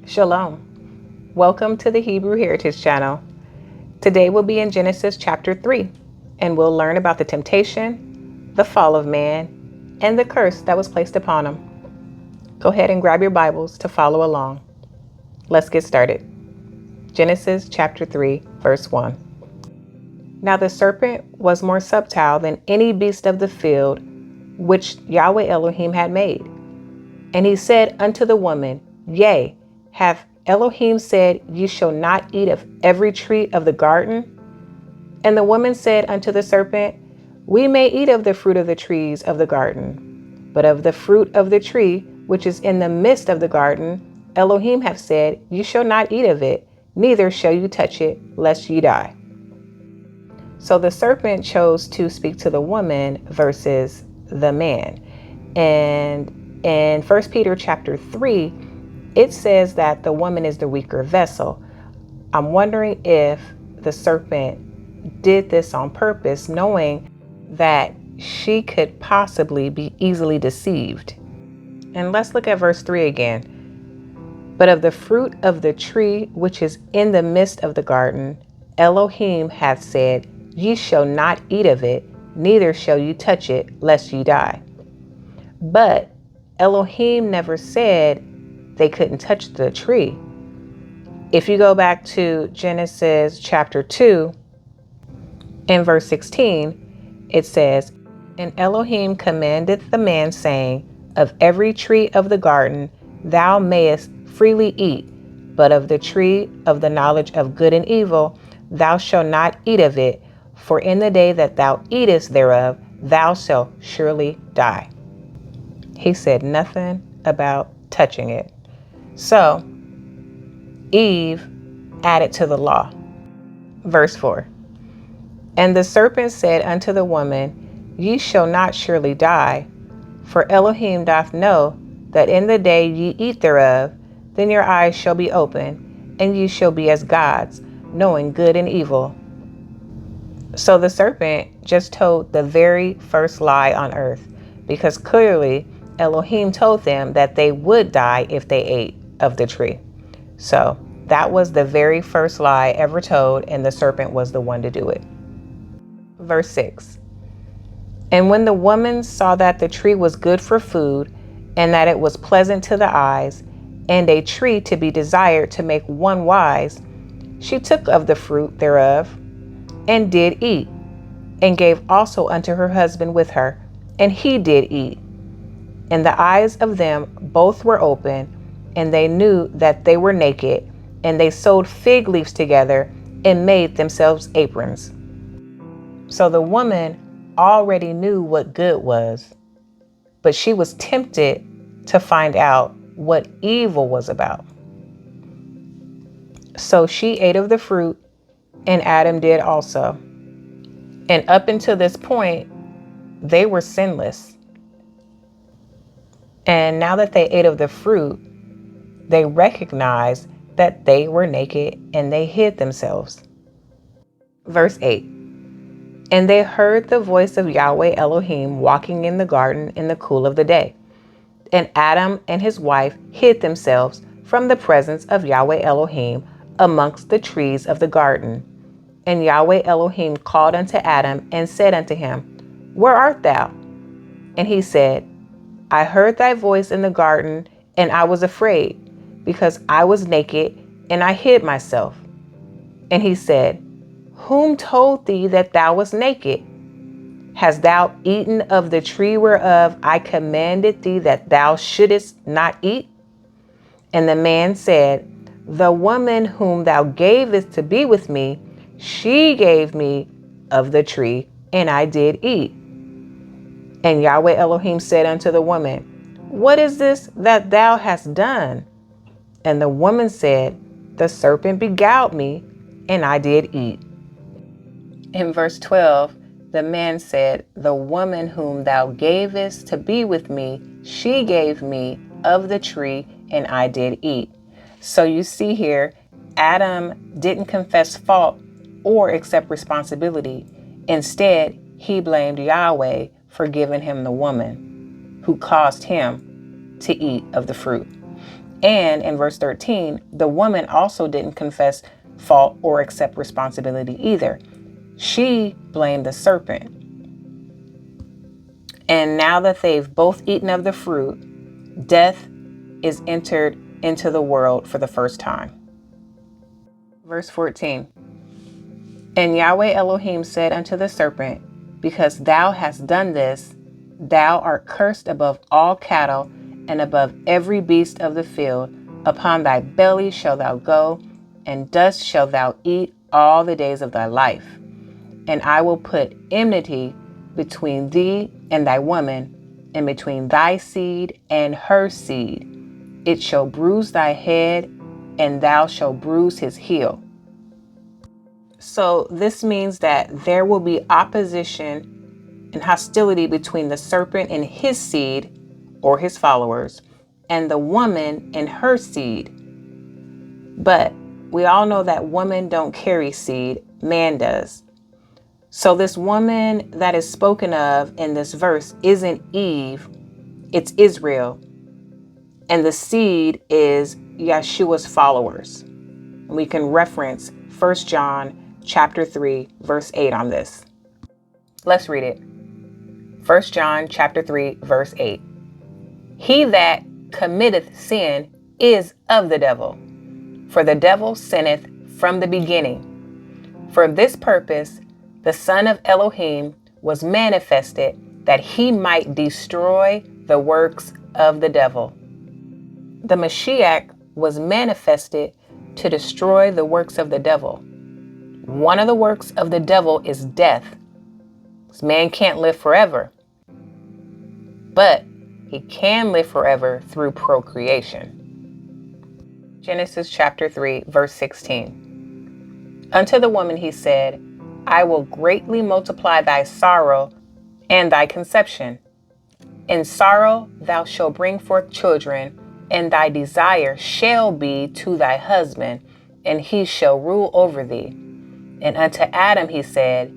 Shalom. Welcome to the Hebrew Heritage Channel. Today we'll be in Genesis chapter 3, and we'll learn about the temptation, the fall of man, and the curse that was placed upon him. Go ahead and grab your Bibles to follow along. Let's get started. Genesis chapter 3, verse 1. Now the serpent was more subtle than any beast of the field which Yahweh Elohim had made. And he said unto the woman, Yea, hath Elohim said, Ye shall not eat of every tree of the garden? And the woman said unto the serpent, We may eat of the fruit of the trees of the garden, but of the fruit of the tree which is in the midst of the garden, Elohim hath said, Ye shall not eat of it, neither shall you touch it, lest ye die. So the serpent chose to speak to the woman versus the man. And in 1 Peter chapter 3, it says that the woman is the weaker vessel. I'm wondering if the serpent did this on purpose, knowing that she could possibly be easily deceived. And let's look at verse 3 again. But of the fruit of the tree which is in the midst of the garden, Elohim hath said, Ye shall not eat of it, neither shall you touch it, lest ye die. But Elohim never said they couldn't touch the tree. If you go back to Genesis chapter 2, in verse 16, it says, And Elohim commanded the man, saying, Of every tree of the garden thou mayest freely eat, but of the tree of the knowledge of good and evil thou shalt not eat of it, for in the day that thou eatest thereof thou shalt surely die. He said nothing about touching it. So Eve added to the law. Verse 4. And the serpent said unto the woman, Ye shall not surely die, for Elohim doth know that in the day ye eat thereof, then your eyes shall be open, and ye shall be as gods, knowing good and evil. So the serpent just told the very first lie on earth, because clearly Elohim told them that they would die if they ate of the tree. So that was the very first lie ever told, and the serpent was the one to do it. Verse 6. And when the woman saw that the tree was good for food, and that it was pleasant to the eyes, and a tree to be desired to make one wise, she took of the fruit thereof, and did eat, and gave also unto her husband with her, and he did eat. And the eyes of them both were open, and they knew that they were naked, and they sewed fig leaves together and made themselves aprons. So the woman already knew what good was, but she was tempted to find out what evil was about. So she ate of the fruit, and Adam did also. And up until this point, they were sinless. And now that they ate of the fruit, they recognized that they were naked and they hid themselves. Verse 8. And they heard the voice of Yahweh Elohim walking in the garden in the cool of the day. And Adam and his wife hid themselves from the presence of Yahweh Elohim amongst the trees of the garden. And Yahweh Elohim called unto Adam and said unto him, Where art thou? And he said, I heard thy voice in the garden, and I was afraid, because I was naked, and I hid myself. And he said, Whom told thee that thou wast naked? Hast thou eaten of the tree whereof I commanded thee that thou shouldest not eat? And the man said, The woman whom thou gavest to be with me, she gave me of the tree, and I did eat. And Yahweh Elohim said unto the woman, What is this that thou hast done? And the woman said, The serpent beguiled me, and I did eat. In verse 12, the man said, The woman whom thou gavest to be with me, she gave me of the tree, and I did eat. So you see here, Adam didn't confess fault or accept responsibility. Instead, he blamed Yahweh for giving him the woman who caused him to eat of the fruit. And in verse 13, the woman also didn't confess fault or accept responsibility either. She blamed the serpent. And now that they've both eaten of the fruit, death is entered into the world for the first time. Verse 14. And Yahweh Elohim said unto the serpent, because thou hast done this, thou art cursed above all cattle and above every beast of the field. Upon thy belly shalt thou go, and dust shalt thou eat all the days of thy life. And I will put enmity between thee and thy woman, and between thy seed and her seed. It shall bruise thy head, and thou shalt bruise his heel. So this means that there will be opposition and hostility between the serpent and his seed, or his followers, and the woman and her seed. But we all know that women don't carry seed, man does. So this woman that is spoken of in this verse isn't Eve, it's Israel. And the seed is Yeshua's followers. We can reference 1 John chapter 3, verse 8 on this. Let's read it. 1 John chapter 3, verse 8. He that committeth sin is of the devil, for the devil sinneth from the beginning. For this purpose the Son of Elohim was manifested, that he might destroy the works of the devil. The Mashiach was manifested to destroy the works of the devil. One of the works of the devil is death. This man can't live forever, but he can live forever through procreation. Genesis chapter 3, verse 16. Unto the woman he said, I will greatly multiply thy sorrow and thy conception. In sorrow thou shalt bring forth children, and thy desire shall be to thy husband, and he shall rule over thee. And unto Adam he said,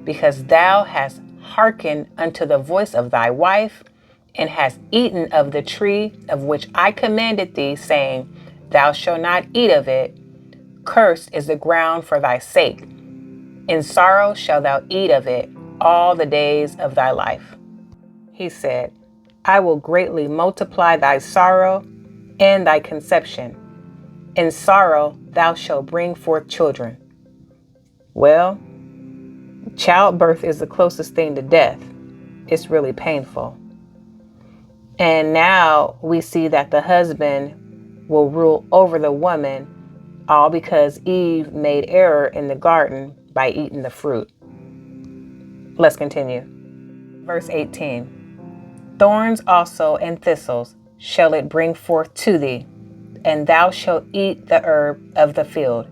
because thou hast hearkened unto the voice of thy wife, and hast eaten of the tree of which I commanded thee, saying, thou shalt not eat of it, cursed is the ground for thy sake. In sorrow shalt thou eat of it all the days of thy life. He said, I will greatly multiply thy sorrow and thy conception. In sorrow thou shalt bring forth children. Well, childbirth is the closest thing to death. It's really painful. And now we see that the husband will rule over the woman, all because Eve made error in the garden by eating the fruit. Let's continue. Verse 18. Thorns also and thistles shall it bring forth to thee, and thou shalt eat the herb of the field.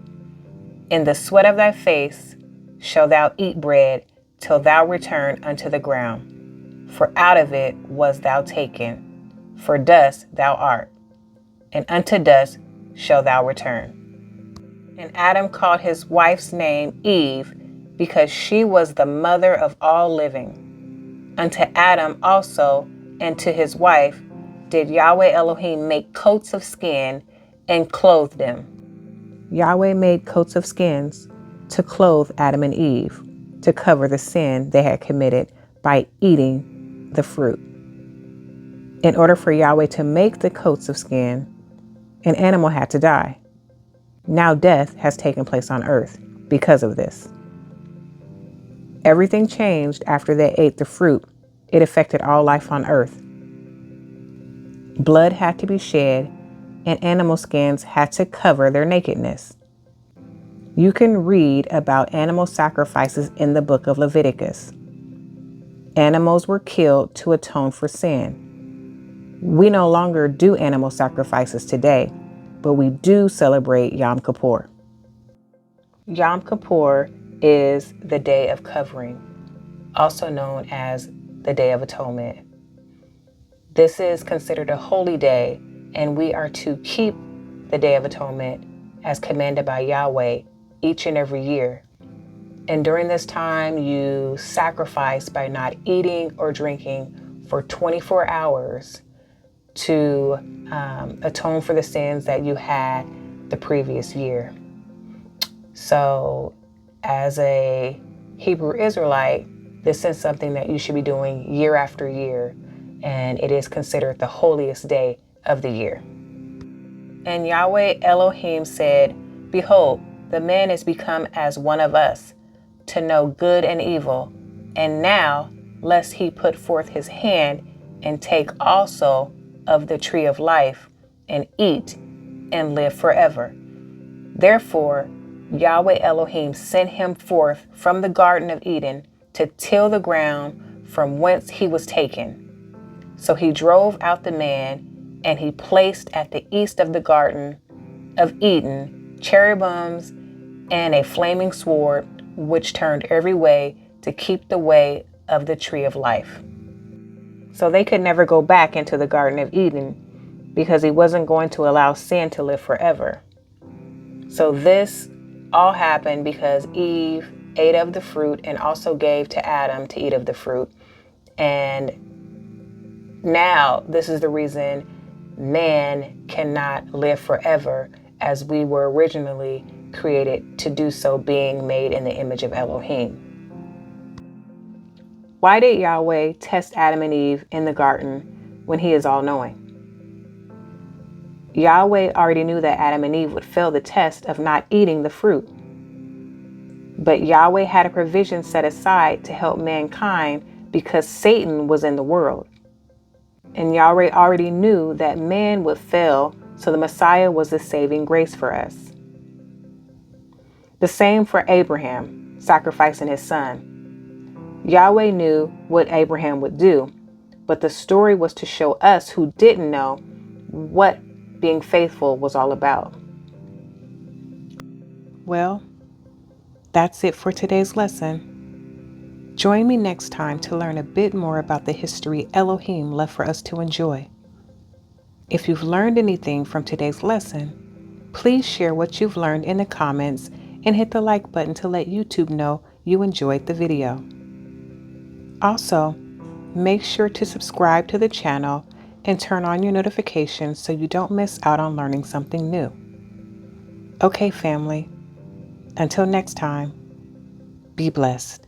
In the sweat of thy face shalt thou eat bread till thou return unto the ground. For out of it was thou taken, for dust thou art, and unto dust shalt thou return. And Adam called his wife's name Eve, because she was the mother of all living. Unto Adam also and to his wife did Yahweh Elohim make coats of skin and clothe them. Yahweh made coats of skins to clothe Adam and Eve, to cover the sin they had committed by eating the fruit. In order for Yahweh to make the coats of skin, an animal had to die. Now death has taken place on earth because of this. Everything changed after they ate the fruit. It affected all life on earth. Blood had to be shed, and animal skins had to cover their nakedness. You can read about animal sacrifices in the book of Leviticus. Animals were killed to atone for sin. We no longer do animal sacrifices today, but we do celebrate Yom Kippur. Yom Kippur is the Day of Covering, also known as the Day of Atonement. This is considered a holy day, and we are to keep the Day of Atonement as commanded by Yahweh each and every year. And during this time, you sacrifice by not eating or drinking for 24 hours to atone for the sins that you had the previous year. So as a Hebrew Israelite, this is something that you should be doing year after year, and it is considered the holiest day of the year. And Yahweh Elohim said, "Behold, the man is become as one of us, to know good and evil. And now, lest he put forth his hand and take also of the tree of life, and eat, and live forever." Therefore, Yahweh Elohim sent him forth from the Garden of Eden to till the ground from whence he was taken. So he drove out the man, and he placed at the east of the Garden of Eden cherubims and a flaming sword, which turned every way to keep the way of the tree of life. So they could never go back into the Garden of Eden because he wasn't going to allow sin to live forever. So this all happened because Eve ate of the fruit and also gave to Adam to eat of the fruit. And now this is the reason man cannot live forever, as we were originally created to do so, being made in the image of Elohim. Why did Yahweh test Adam and Eve in the garden when he is all-knowing? Yahweh already knew that Adam and Eve would fail the test of not eating the fruit. But Yahweh had a provision set aside to help mankind because Satan was in the world. And Yahweh already knew that man would fail, so the Messiah was the saving grace for us. The same for Abraham, sacrificing his son. Yahweh knew what Abraham would do, but the story was to show us who didn't know what being faithful was all about. Well, that's it for today's lesson. Join me next time to learn a bit more about the history Elohim left for us to enjoy. If you've learned anything from today's lesson, please share what you've learned in the comments and hit the like button to let YouTube know you enjoyed the video. Also, make sure to subscribe to the channel and turn on your notifications so you don't miss out on learning something new. Okay, family, until next time, be blessed.